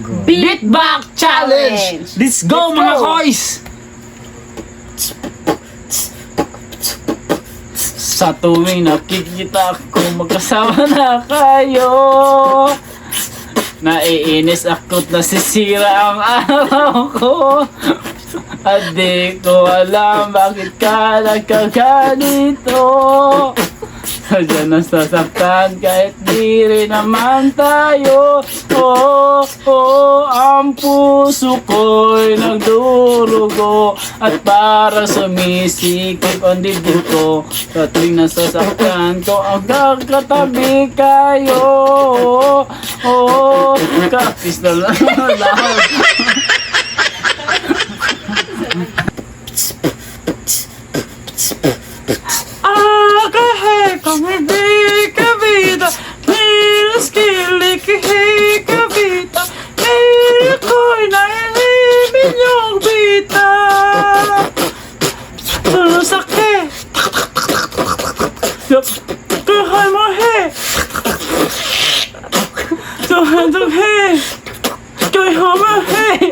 Beatbox Challenge! Let's go mga koys! Sa tuwing nakikita ko magkasama na kayo, naiinis ako't nasisira ang araw ko. At di ko alam bakit ka nagkaganito. Sadya nasasaktan kahit di rin naman tayo. Ang puso ko'y nagdurugo at para sumisikip ang dibdib ko. Sa tuwing nasasaktan ko ang kakatabi kayo. Kakis na lang. Come di che vita, nella schille che vita, e poi nai miglior vita. Lo sa che hai morrer. So hands of hey, go home hey.